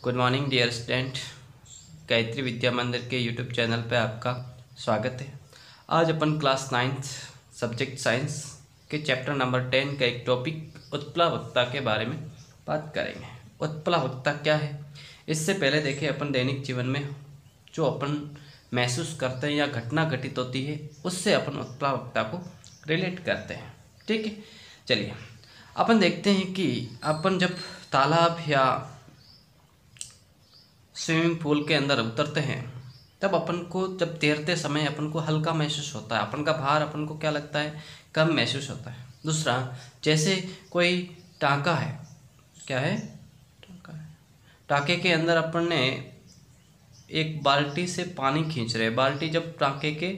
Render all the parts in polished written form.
Good morning dear student. Gayatri Vidya Mandir के YouTube channel पे आपका स्वागत है। आज अपन क्लास 9th सब्जेक्ट साइंस के चैप्टर नंबर 10 का एक टॉपिक उत्प्लावकता के बारे में बात करेंगे। उत्प्लावकता क्या है? इससे पहले देखें, अपन दैनिक जीवन में जो अपन महसूस करते हैं या घटना घटित होती है उससे अपन उत्प्लावकता को रिलेट करते हैं। ठीक है, चलिए अपन देखते हैं कि अपन जब तालाब या स्विमिंग पूल के अंदर उतरते हैं तब अपन को जब तैरते समय अपन को हल्का महसूस होता है, अपन का भार अपन को क्या लगता है, कम महसूस होता है। दूसरा, जैसे कोई टाँका है, क्या है, टाँका है, टाँके के अंदर अपन ने एक बाल्टी से पानी खींच रहे, बाल्टी जब टाँके के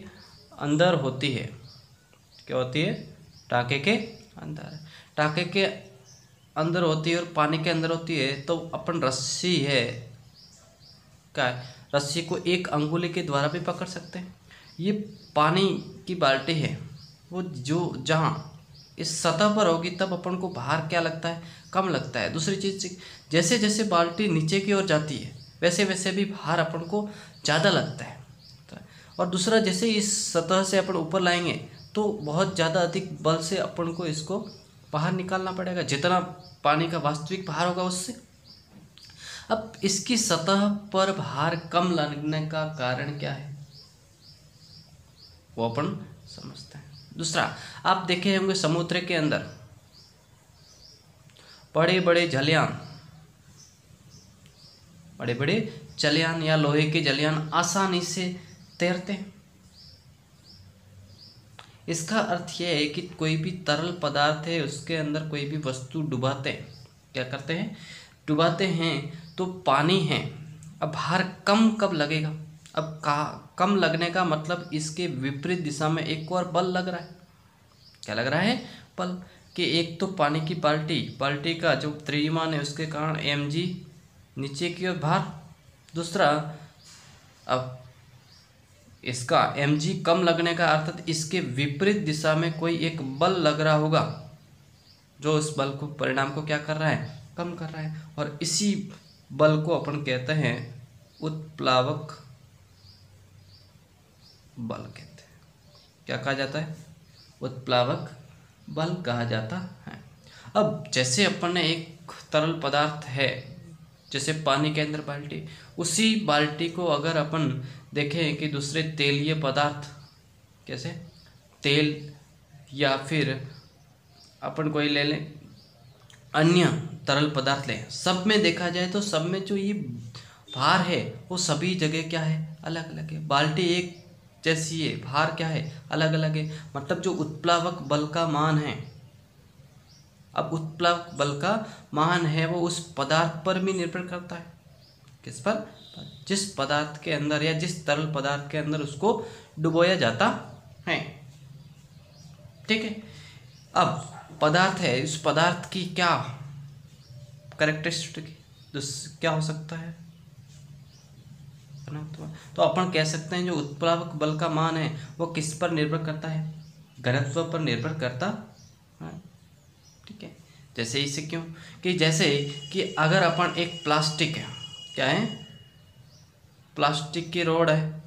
अंदर होती है, क्या होती है, टाँके के अंदर, टाँके के अंदर होती है और पानी के अंदर होती है, तो अपन रस्सी है, क्या है, रस्सी को एक अंगुली के द्वारा भी पकड़ सकते हैं। ये पानी की बाल्टी है, वो जो जहाँ इस सतह पर होगी तब अपन को भार क्या लगता है, कम लगता है। दूसरी चीज़, जैसे जैसे बाल्टी नीचे की ओर जाती है वैसे वैसे भी भार अपन को ज़्यादा लगता है। और दूसरा, जैसे इस सतह से अपन ऊपर लाएंगे तो बहुत ज़्यादा अधिक बल से अपन को इसको बाहर निकालना पड़ेगा, जितना पानी का वास्तविक भार होगा उससे। अब इसकी सतह पर भार कम लगने का कारण क्या है वो अपन समझते हैं। दूसरा, आप देखे होंगे समुद्र के अंदर बड़े बड़े जलयान या लोहे के जलयान आसानी से तैरते हैं। इसका अर्थ यह है कि कोई भी तरल पदार्थ है उसके अंदर कोई भी वस्तु डुबाते हैं, क्या करते हैं, डुबाते हैं, तो पानी है। अब भार कम कब लगेगा? अब कम लगने का मतलब इसके विपरीत दिशा में एक और बल लग रहा है। क्या लग रहा है? बल। कि एक तो पानी की बाल्टी का जो द्रव्यमान है उसके कारण mg नीचे की ओर भार। दूसरा, अब इसका mg कम लगने का अर्थात इसके विपरीत दिशा में कोई एक बल लग रहा होगा जो इस बल को परिणाम को क्या कर रहा है, कम कर रहा है। और इसी बल को अपन कहते हैं उत्प्लावक बल कहते हैं। क्या कहा जाता है? उत्प्लावक बल कहा जाता है। अब जैसे अपन ने एक तरल पदार्थ है, जैसे पानी के अंदर बाल्टी, उसी बाल्टी को अगर अपन देखें कि दूसरे तेलीय पदार्थ, कैसे तेल या फिर अपन कोई ले लें अन्य तरल पदार्थ लें, सब में देखा जाए तो सब में जो ये भार है वो सभी जगह क्या है, अलग अलग है। बाल्टी एक जैसी है, भार क्या है, अलग अलग है। मतलब जो उत्प्लावक बल का मान है, अब उत्प्लावक बल का मान है वो उस पदार्थ पर भी निर्भर करता है। किस पर? जिस पदार्थ के अंदर या जिस तरल पदार्थ के अंदर उसको डुबोया जाता है। ठीक है, अब पदार्थ है, उस पदार्थ की क्या कैरेक्टरिस्टिक क्या हो सकता है ना, तो अपन कह सकते हैं जो उत्प्लावक बल का मान है वो किस पर निर्भर करता है, घनत्व पर निर्भर करता है। ठीक है, जैसे इसे क्यों, कि जैसे कि अगर अपन एक प्लास्टिक है, क्या है, प्लास्टिक की रोड है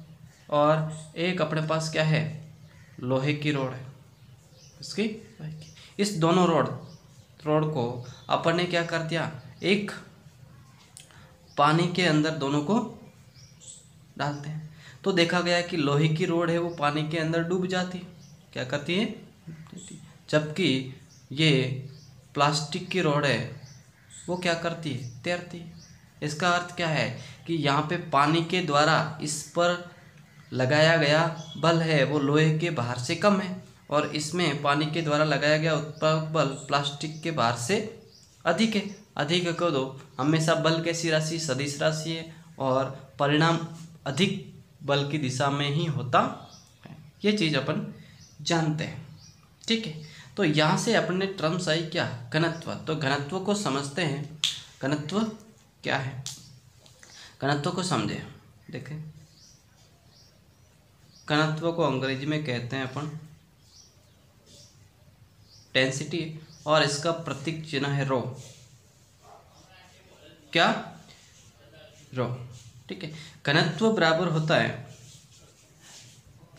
और एक अपने पास क्या है, लोहे की रोड है, इसकी इस दोनों रोड को अपन ने क्या कर दिया, एक पानी के अंदर दोनों को डालते हैं, तो देखा गया कि लोहे की रोड है वो पानी के अंदर डूब जाती है, क्या करती है, जबकि ये प्लास्टिक की रोड है वो क्या करती है, तैरती है। इसका अर्थ क्या है कि यहाँ पे पानी के द्वारा इस पर लगाया गया बल है वो लोहे के भार से कम है, और इसमें पानी के द्वारा लगाया गया उत्प्लावक बल प्लास्टिक के भार से अधिक है। अधिक को दो, हमेशा बल कैसी राशि, सदिश राशि है, और परिणाम अधिक बल की दिशा में ही होता है। ये चीज़ अपन जानते हैं। ठीक है, तो यहाँ से अपन ने टर्म्स आई क्या, घनत्व। तो घनत्व को समझते हैं, घनत्व क्या है, घनत्व को समझे। देखें, घनत्व को अंग्रेजी में कहते हैं अपन डेंसिटी, और इसका प्रतीक चिन्ह है रो। क्या? रो। ठीक है, घनत्व बराबर होता है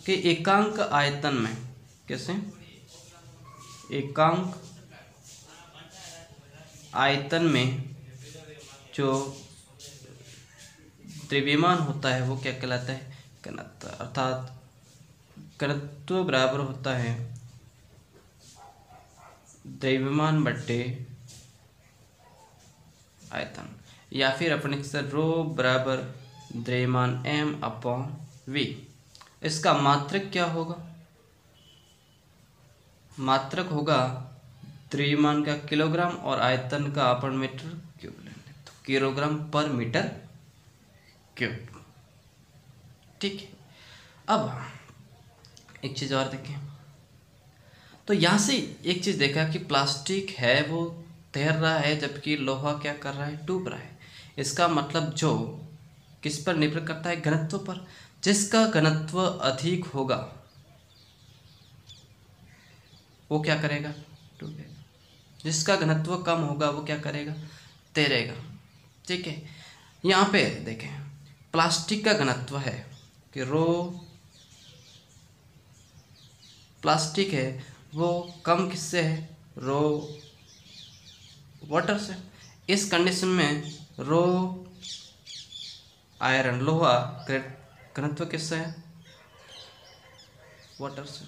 कि एकांक आयतन में, कैसे, एकांक आयतन में जो द्रव्यमान होता है वो क्या कहलाता है, घनत्व। अर्थात घनत्व बराबर होता है द्रव्यमान बट्टे आयतन, या फिर अपने रो बराबर द्रव्यमान m/v। इसका मात्रक क्या होगा, मात्रक होगा द्रव्यमान का किलोग्राम और आयतन का अपन मीटर क्यूब लेंगे तो किलोग्राम पर मीटर क्यूब। ठीक है, अब एक चीज़ और देखें, तो यहाँ से एक चीज़ देखा कि प्लास्टिक है वो तैर रहा है, जबकि लोहा क्या कर रहा है, डूब रहा है। इसका मतलब जो किस पर निर्भर करता है, घनत्व पर। जिसका घनत्व अधिक होगा वो क्या करेगा, डूबेगा। जिसका घनत्व कम होगा वो क्या करेगा, तैरेगा। ठीक है, यहाँ पे देखें प्लास्टिक का घनत्व है कि रो प्लास्टिक है वो कम किससे है, रो वाटर से। इस कंडीशन में रो आयरन लोहा घनत्व किससे है, वाटर से।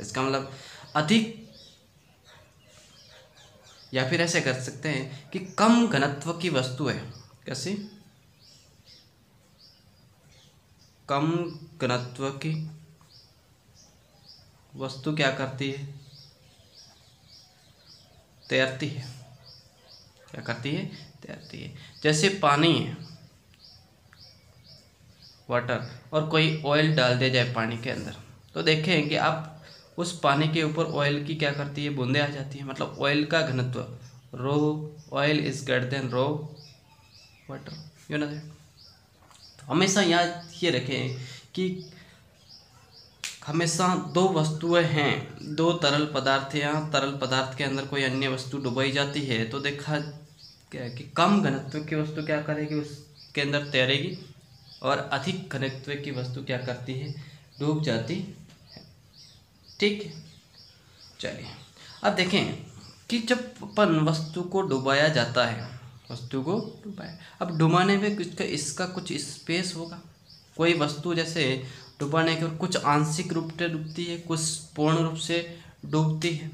इसका मतलब अधिक, या फिर ऐसे कर सकते हैं कि कम घनत्व की वस्तु है, कैसी, कम घनत्व की वस्तु क्या करती है, तैरती है। क्या करती है, तैरती है। जैसे पानी है, वाटर, और कोई ऑयल डाल दिया जाए पानी के अंदर, तो देखें कि आप उस पानी के ऊपर ऑयल की क्या करती है, बूंदें आ जाती है। मतलब ऑयल का घनत्व, rho oil is greater than rho water, you know that. हमेशा याद ये रखें कि हमेशा दो वस्तुएं हैं, दो तरल पदार्थ हैं, तरल पदार्थ के अंदर कोई अन्य वस्तु डुबाई जाती है तो देखा क्या है कि कम घनत्व की वस्तु क्या करेगी, उसके अंदर तैरेगी, और अधिक घनत्व की वस्तु क्या करती है, डूब जाती है। ठीक है, चलिए अब देखें कि जब अपन वस्तु को डुबाया जाता है, वस्तु को डुबाया, अब डुबाने में इसका कुछ स्पेस होगा। कोई वस्तु जैसे डुबाने के कुछ आंशिक रूप से डूबती है, कुछ पूर्ण रूप से डूबती है,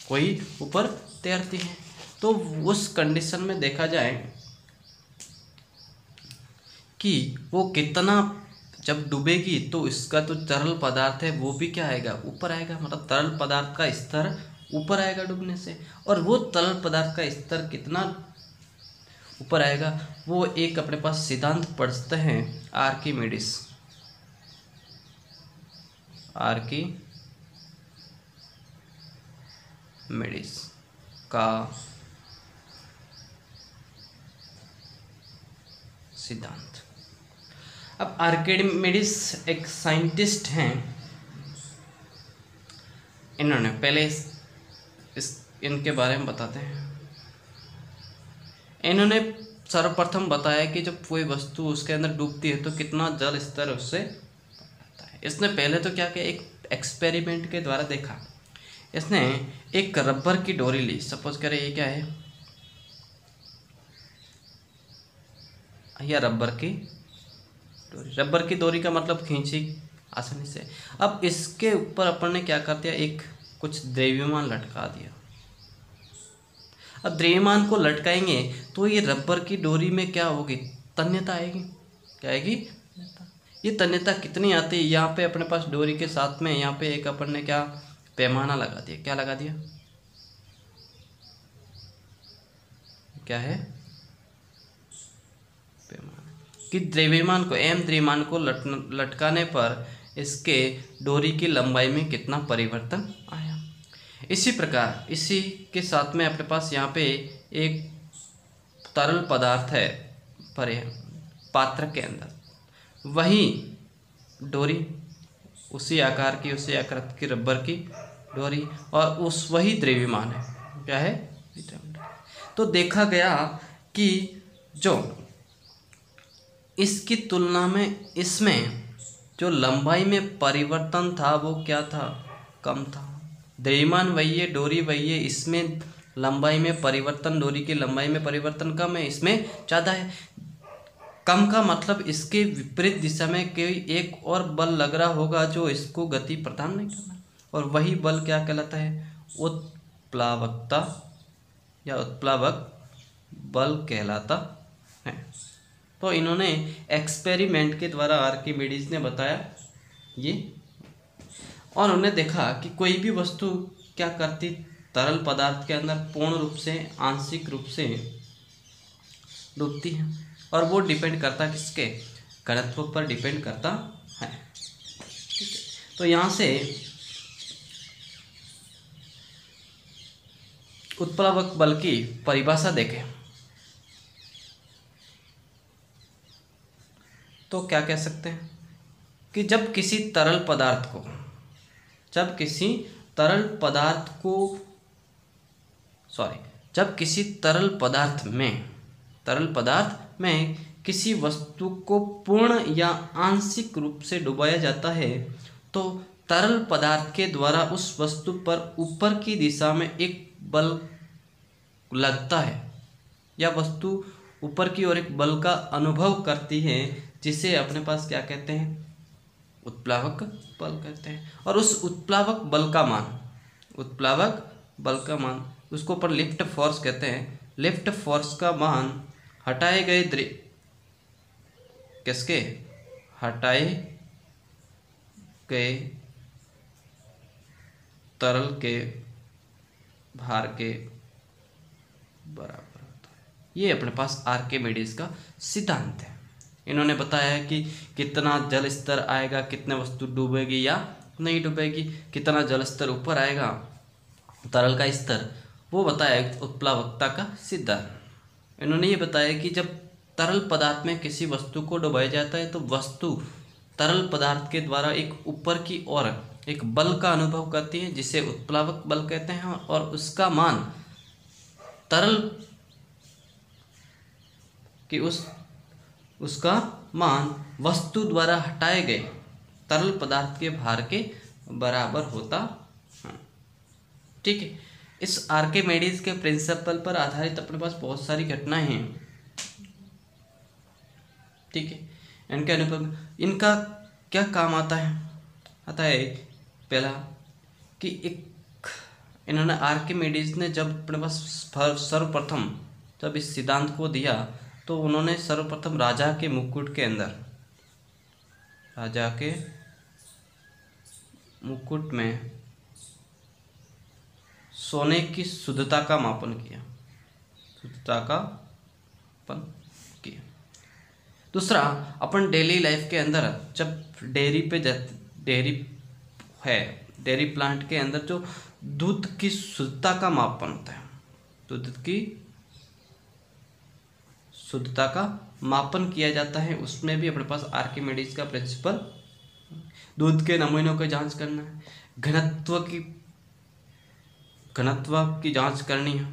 कोई ऊपर तैरती है। तो उस कंडीशन में देखा जाए कि वो कितना जब डूबेगी तो इसका तो तरल पदार्थ है वो भी क्या आएगा, ऊपर आएगा। मतलब तरल पदार्थ का स्तर ऊपर आएगा डूबने से, और वो तरल पदार्थ का स्तर कितना ऊपर आएगा, वो एक अपने पास सिद्धांत पढ़ते हैं, आर्किमिडीज का सिद्धांत। अब आर्किमिडीज एक साइंटिस्ट हैं, इन्होंने पहले इनके बारे में बताते हैं। इन्होंने सर्वप्रथम बताया कि जब कोई वस्तु उसके अंदर डूबती है तो कितना जल स्तर उससे बढ़ता है। इसने पहले तो क्या किया, एक एक्सपेरिमेंट के द्वारा देखा। इसने एक रबर की डोरी ली, सपोज करें ये क्या है, या रबर की डोरी। रबर की डोरी का मतलब खींची आसानी से। अब इसके ऊपर अपन ने क्या कर दिया, एक कुछ द्रव्यमान लटका दिया। अब द्रव्यमान को लटकाएंगे तो ये रबर की डोरी में क्या होगी, तन्यता आएगी। क्या आएगी, ये तन्यता कितनी आती है, यहाँ पे अपने पास डोरी के साथ में यहाँ पे एक अपन ने क्या पैमाना लगा दिया। क्या लगा दिया, क्या है, पैमाना, कि द्रव्यमान को द्रव्यमान को लटकाने पर इसके डोरी की लंबाई में कितना परिवर्तन आया। इसी प्रकार इसी के साथ में अपने पास यहाँ पे एक तरल पदार्थ है परे पात्र के अंदर, वही डोरी उसी आकार की, उसी आकृति की रबर की डोरी, और उस वही द्रव्यमान है। क्या है, तो देखा गया कि जो इसकी तुलना में इसमें जो लंबाई में परिवर्तन था वो क्या था, कम था। द्रव्यमान वही है, डोरी वही है, इसमें लंबाई में परिवर्तन, डोरी की लंबाई में परिवर्तन कम है, इसमें ज़्यादा है। कम का मतलब इसके विपरीत दिशा में कोई एक और बल लग रहा होगा जो इसको गति प्रदान नहीं करना, और वही बल क्या कहलाता है, उत्प्लावकता या उत्प्लावक बल कहलाता है। तो इन्होंने एक्सपेरिमेंट के द्वारा आर्किमिडीज ने बताया ये, और उन्होंने देखा कि कोई भी वस्तु क्या करती, तरल पदार्थ के अंदर पूर्ण रूप से, आंशिक रूप से डूबती है, और वो डिपेंड करता है किसके, घनत्व पर डिपेंड करता है। ठीक है, तो यहाँ से उत्प्लावक बल की परिभाषा देखें तो क्या कह सकते हैं कि जब किसी तरल पदार्थ में किसी वस्तु को पूर्ण या आंशिक रूप से डुबाया जाता है तो तरल पदार्थ के द्वारा उस वस्तु पर ऊपर की दिशा में एक बल लगता है, या वस्तु ऊपर की ओर एक बल का अनुभव करती है, जिसे अपने पास क्या कहते हैं, उत्प्लावक बल कहते हैं। और उस उत्प्लावक बल का मान उसको पर लिफ्ट फोर्स कहते हैं। लिफ्ट फोर्स का मान हटाए गए तरल के भार के बराबर होता है। ये अपने पास आर्किमिडीज का सिद्धांत है। इन्होंने बताया कि कितना जल स्तर आएगा, कितने वस्तु डूबेगी या नहीं डूबेगी, कितना जल स्तर ऊपर आएगा, तरल का स्तर, वो बताया उत्प्लावकता का सिद्धांत। इन्होंने ये बताया कि जब तरल पदार्थ में किसी वस्तु को डुबाया जाता है तो वस्तु तरल पदार्थ के द्वारा एक ऊपर की ओर एक बल का अनुभव करती है, जिसे उत्प्लावक बल कहते हैं, और उसका मान उसका मान वस्तु द्वारा हटाए गए तरल पदार्थ के भार के बराबर होता है। ठीक है, इस आर्किमिडीज के प्रिंसिपल पर आधारित अपने पास बहुत सारी घटनाएं हैं। ठीक है, इनके अनुभव, इनका क्या काम आता है पहला कि इन्होंने आर्किमिडीज ने जब अपने पास सर्वप्रथम जब इस सिद्धांत को दिया तो उन्होंने सर्वप्रथम राजा के मुकुट में सोने की शुद्धता का मापन किया। दूसरा, अपन डेली लाइफ के अंदर जब डेयरी प्लांट के अंदर जो दूध की शुद्धता का मापन होता है, दूध की शुद्धता का मापन किया जाता है, उसमें भी अपने पास आर्किमिडीज का प्रिंसिपल, दूध के नमूनों की जांच करना है, घनत्व की जांच करनी है।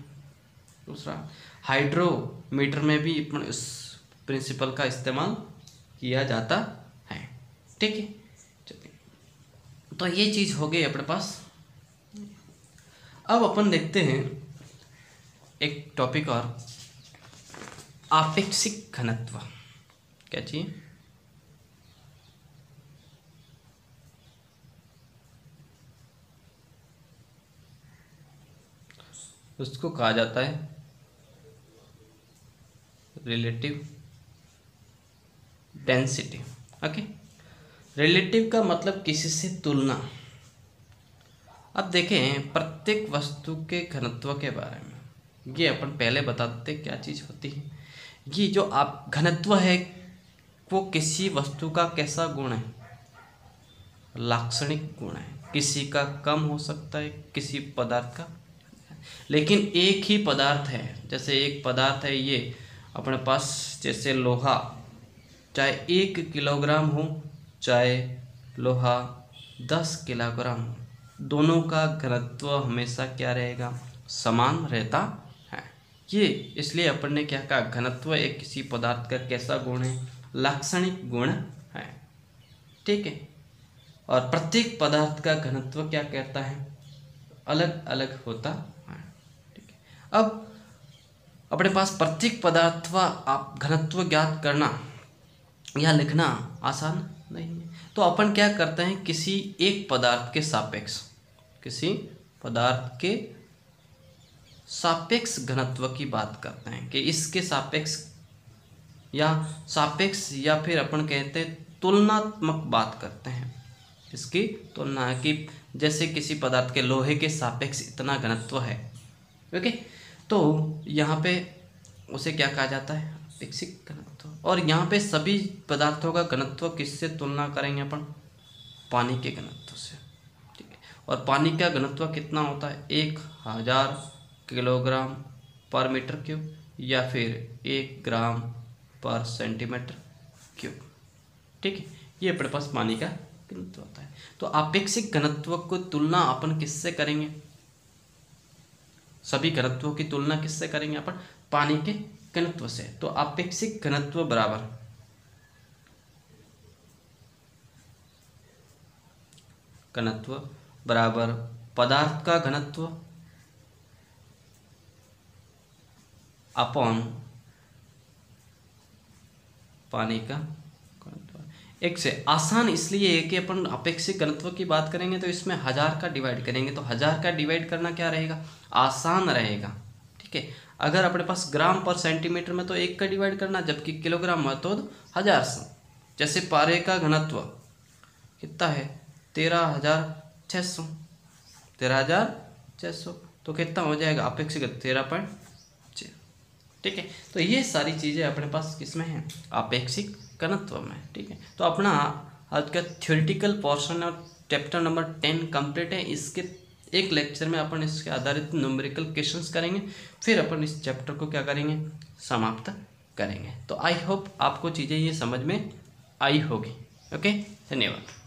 दूसरा, हाइड्रोमीटर में भी इस प्रिंसिपल का इस्तेमाल किया जाता है। ठीक है, चलिए, तो ये चीज़ हो गई अपने पास। अब अपन देखते हैं एक टॉपिक और, आपेक्षिक घनत्व। क्या चाहिए, उसको कहा जाता है रिलेटिव डेंसिटी। ओके, रिलेटिव का मतलब किसी से तुलना। अब देखें प्रत्येक वस्तु के घनत्व के बारे में, ये अपन पहले बता देते क्या चीज़ होती है। ये जो आप घनत्व है वो किसी वस्तु का कैसा गुण है, लाक्षणिक गुण है। किसी का कम हो सकता है, किसी पदार्थ का, लेकिन एक ही पदार्थ है। जैसे एक पदार्थ है ये अपने पास, जैसे लोहा, चाहे 1 किलोग्राम हो चाहे लोहा 10 किलोग्राम हो, दोनों का घनत्व हमेशा क्या रहेगा, समान रहता है। ये इसलिए अपन ने क्या कहा, घनत्व एक किसी पदार्थ का कैसा गुण है, लाक्षणिक गुण है। ठीक है, और प्रत्येक पदार्थ का घनत्व क्या कहता है, अलग अलग होता है। ठीक है, अब अपने पास प्रत्येक पदार्थ का आप घनत्व ज्ञात करना या लिखना आसान नहीं है, तो अपन क्या करते हैं, किसी एक पदार्थ के सापेक्ष, किसी पदार्थ के सापेक्ष घनत्व की बात करते हैं कि इसके सापेक्ष या फिर अपन कहते हैं तुलनात्मक बात करते हैं, इसकी तुलना की, जैसे किसी पदार्थ के लोहे के सापेक्ष इतना घनत्व है। ओके, तो यहाँ पे उसे क्या कहा जाता है, अपेक्षिक घनत्व। और यहाँ पे सभी पदार्थों का घनत्व किससे तुलना करेंगे अपन, पानी के घनत्व से। ठीक है, और पानी का घनत्व कितना होता है, 1000 किलोग्राम पर मीटर क्यूब या फिर 1 ग्राम पर सेंटीमीटर क्यूब। ठीक है, ये अपने पास पानी का घनत्व होता है। तो आपेक्षिक घनत्व को तुलना अपन किससे करेंगे, सभी घनत्वों की तुलना किससे करेंगे अपन, पानी के घनत्व से। तो आपेक्षिक घनत्व बराबर पदार्थ का घनत्व अपॉन पानी का घनत्व। एक से आसान इसलिए है कि अपन अपेक्षित घनत्व की बात करेंगे तो इसमें 1000 का डिवाइड करेंगे, तो 1000 का डिवाइड करना क्या रहेगा, आसान रहेगा। ठीक है, अगर अपने पास ग्राम पर सेंटीमीटर में तो 1 का डिवाइड करना, जबकि किलोग्राम में तो 1000 से। जैसे पारे का घनत्व कितना है, 13,600, तो कितना हो जाएगा अपेक्षित 13.6। ठीक है, तो ये सारी चीज़ें अपने पास किसमें हैं, अपेक्षिक घनत्व में। ठीक है, तो अपना आज का थ्योरेटिकल पोर्शन और चैप्टर नंबर 10 कंप्लीट है। इसके एक लेक्चर में अपन इसके आधारित न्यूमेरिकल क्वेश्चंस करेंगे, फिर अपन इस चैप्टर को क्या करेंगे, समाप्त करेंगे। तो आई होप आपको चीज़ें ये समझ में आई होगी। ओके, धन्यवाद।